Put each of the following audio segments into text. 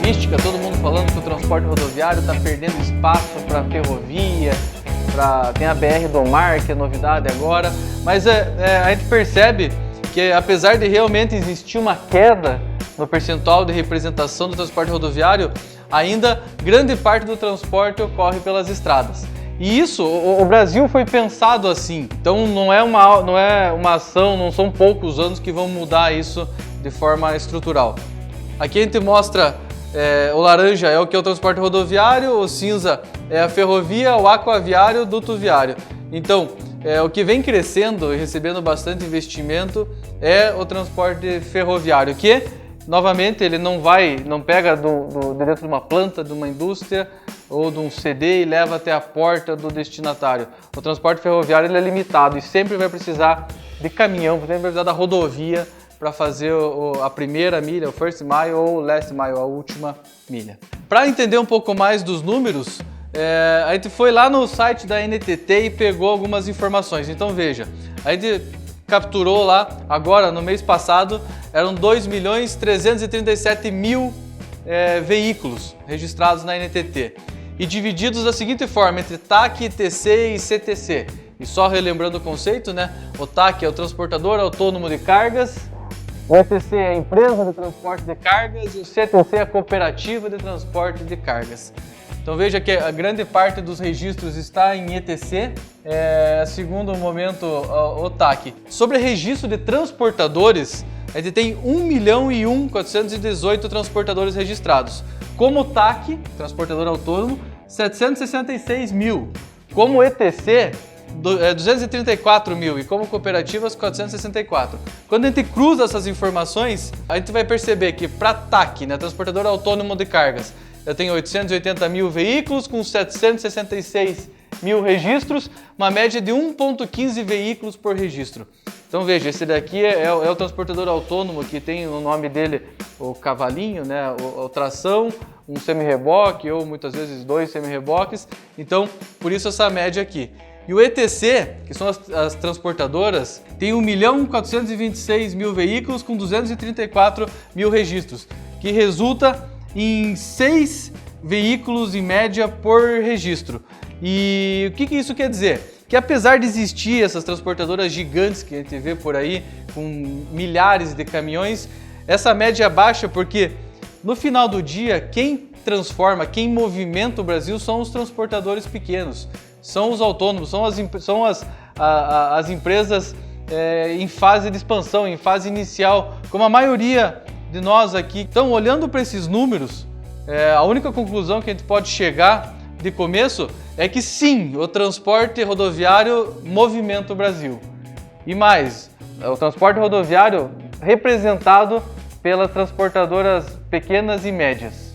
logística, todo mundo falando que o transporte rodoviário está perdendo espaço para a ferrovia, tem a BR do Mar, que é novidade agora, mas a gente percebe que apesar de realmente existir uma queda no percentual de representação do transporte rodoviário, ainda grande parte do transporte ocorre pelas estradas. E isso, o Brasil foi pensado assim, então não é uma ação, não são poucos anos que vão mudar isso de forma estrutural. Aqui a gente mostra o laranja é o que é o transporte rodoviário, o cinza é a ferrovia, o aquaviário, o duto viário. Então, o que vem crescendo e recebendo bastante investimento é o transporte ferroviário, que, novamente, ele não pega de dentro de uma planta, de uma indústria ou de um CD e leva até a porta do destinatário. O transporte ferroviário ele é limitado e sempre vai precisar de caminhão, sempre vai precisar da rodovia para fazer a primeira milha, o first mile ou o last mile, a última milha. Para entender um pouco mais dos números, a gente foi lá no site da NTT e pegou algumas informações. Então veja, a gente capturou lá, agora no mês passado, eram 2.337.000 veículos registrados na NTT e divididos da seguinte forma, entre TAC, TC e CTC. E só relembrando o conceito, né? O TAC é o transportador autônomo de cargas, o ETC é a empresa de transporte de cargas e o CTC é a cooperativa de transporte de cargas. Então veja que a grande parte dos registros está em ETC, segundo momento o TAC. Sobre registro de transportadores, a gente tem 1.001.418 transportadores registrados. Como TAC, transportador autônomo, 766.000. Como ETC, 234.000 e como cooperativas 464. Quando a gente cruza essas informações, a gente vai perceber que para TAC, né, transportador autônomo de cargas, eu tenho 880.000 veículos com 766.000 registros, uma média de 1,15 veículos por registro. Então veja, esse daqui é o transportador autônomo que tem no nome dele o cavalinho, né, o tração, um semi-reboque ou muitas vezes 2 semi-reboques. Então, por isso essa média aqui. E o ETC, que são as transportadoras, tem 1.426.000 veículos com 234.000 registros, que resulta em 6 veículos em média por registro. E o que isso quer dizer? Que apesar de existir essas transportadoras gigantes que a gente vê por aí, com milhares de caminhões, essa média é baixa porque no final do dia, quem transforma, quem movimenta o Brasil são os transportadores pequenos, são os autônomos, são as empresas em fase de expansão, em fase inicial, como a maioria de nós aqui. Então, olhando para esses números, a única conclusão que a gente pode chegar de começo é que sim, o transporte rodoviário movimenta o Brasil. E mais, o transporte rodoviário representado pelas transportadoras pequenas e médias.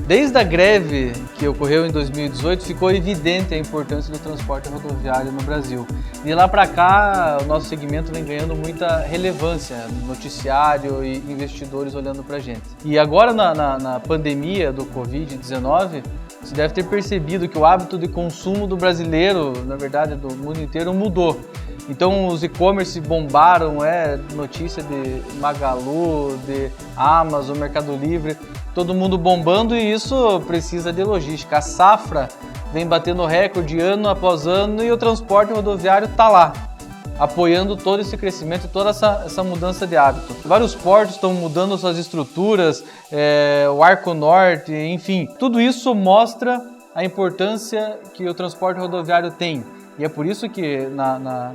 Desde a greve que ocorreu em 2018, ficou evidente a importância do transporte rodoviário no Brasil. De lá para cá, o nosso segmento vem ganhando muita relevância no noticiário e investidores olhando para a gente. E agora, na pandemia do Covid-19, você deve ter percebido que o hábito de consumo do brasileiro, na verdade do mundo inteiro, mudou. Então os e-commerce bombaram, notícia de Magalu, de Amazon, Mercado Livre, todo mundo bombando e isso precisa de logística. A safra vem batendo recorde ano após ano e o transporte rodoviário está lá, apoiando todo esse crescimento, toda essa mudança de hábito. Vários portos estão mudando suas estruturas, o Arco Norte, enfim, tudo isso mostra a importância que o transporte rodoviário tem. E é por isso que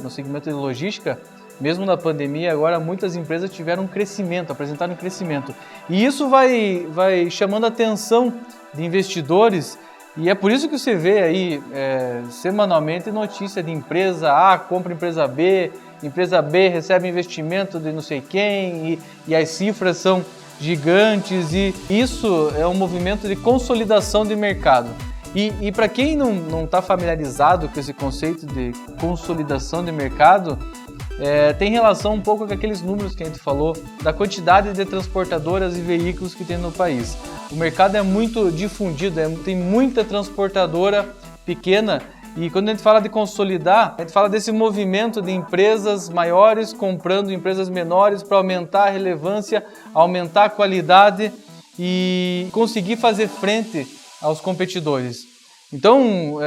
no segmento de logística, mesmo na pandemia, agora muitas empresas tiveram um crescimento, apresentaram um crescimento. E isso vai chamando a atenção de investidores e é por isso que você vê aí semanalmente notícia de empresa A compra empresa B recebe investimento de não sei quem e as cifras são gigantes e isso é um movimento de consolidação de mercado. E para quem não está familiarizado com esse conceito de consolidação de mercado, tem relação um pouco com aqueles números que a gente falou, da quantidade de transportadoras e veículos que tem no país. O mercado é muito difundido, tem muita transportadora pequena E quando a gente fala de consolidar, a gente fala desse movimento de empresas maiores comprando empresas menores para aumentar a relevância, aumentar a qualidade e conseguir fazer frente aos competidores. Então,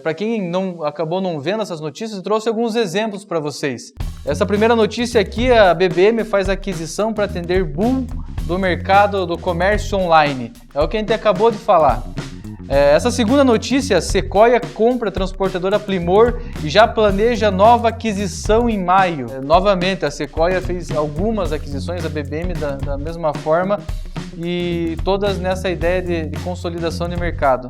para quem acabou não vendo essas notícias, eu trouxe alguns exemplos para vocês. Essa primeira notícia aqui, a BBM faz aquisição para atender boom do mercado do comércio online. É o que a gente acabou de falar. Essa segunda notícia, Sequoia compra a transportadora Plimor e já planeja nova aquisição em maio. Novamente, a Sequoia fez algumas aquisições, a BBM da mesma forma, e todas nessa ideia de consolidação de mercado.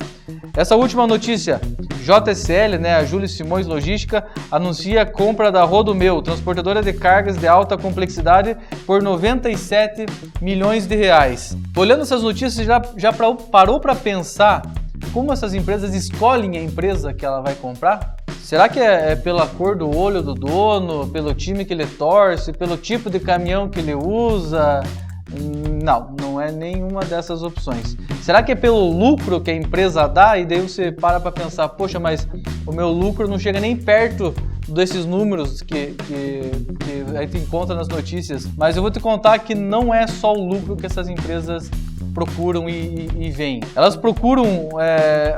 Essa última notícia, JSL, a Júlio Simões Logística, anuncia a compra da Rodomeu, transportadora de cargas de alta complexidade, por 97 milhões de reais. Olhando essas notícias, já parou para pensar como essas empresas escolhem a empresa que ela vai comprar? Será que é pela cor do olho do dono, pelo time que ele torce, pelo tipo de caminhão que ele usa? Não é nenhuma dessas opções. Será que é pelo lucro que a empresa dá? E daí você para pensar, poxa, mas o meu lucro não chega nem perto desses números que a gente encontra nas notícias. Mas eu vou te contar que não é só o lucro que essas empresas procuram e veem. Elas procuram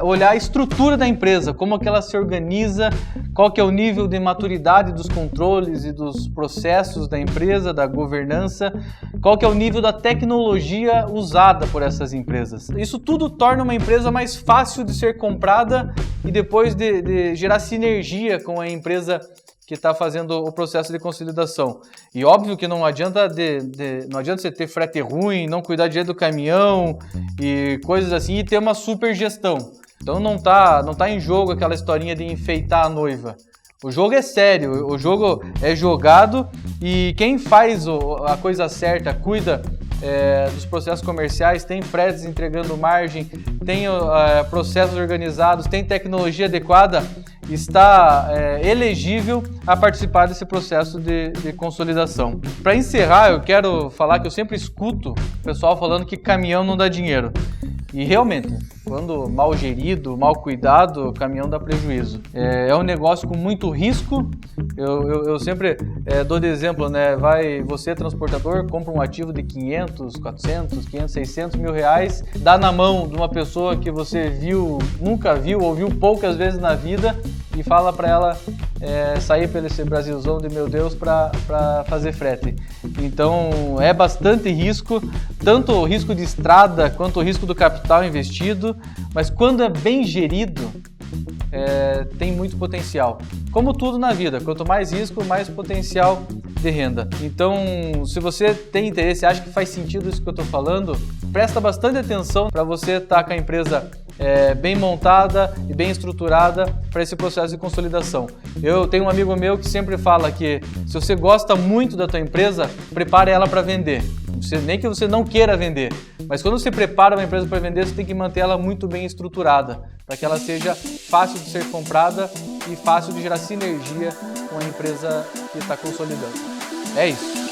olhar a estrutura da empresa, como que ela se organiza, qual que é o nível de maturidade dos controles e dos processos da empresa, da governança, qual que é o nível da tecnologia usada por essas empresas. Isso tudo torna uma empresa mais fácil de ser comprada e depois de gerar sinergia com a empresa que está fazendo o processo de consolidação. E óbvio que não adianta você ter frete ruim, não cuidar direito do caminhão e coisas assim e ter uma super gestão. Então não tá em jogo aquela historinha de enfeitar a noiva. O jogo é sério, o jogo é jogado e quem faz a coisa certa, cuida dos processos comerciais, tem fretes entregando margem, tem processos organizados, tem tecnologia adequada, está elegível a participar desse processo de consolidação. Para encerrar, eu quero falar que eu sempre escuto o pessoal falando que caminhão não dá dinheiro. E realmente, quando mal gerido, mal cuidado, o caminhão dá prejuízo. É um negócio com muito risco. Eu sempre dou de exemplo, vai você, transportador, compra um ativo de 500, 400, 500, 600 mil reais, dá na mão de uma pessoa que você nunca viu ou viu poucas vezes na vida e fala para ela sair pelo esse Brasilzão de meu Deus para fazer frete. Então é bastante risco, tanto o risco de estrada quanto o risco do capital investido, mas quando é bem gerido, tem muito potencial. Como tudo na vida, quanto mais risco, mais potencial de renda. Então, se você tem interesse, acha que faz sentido isso que eu estou falando, presta bastante atenção para você estar com a empresa bem montada e bem estruturada para esse processo de consolidação. Eu tenho um amigo meu que sempre fala que se você gosta muito da tua empresa, prepare ela para vender. Nem que você não queira vender, mas quando você prepara uma empresa para vender, você tem que manter ela muito bem estruturada, para que ela seja fácil de ser comprada e fácil de gerar sinergia com a empresa que está consolidando. É isso.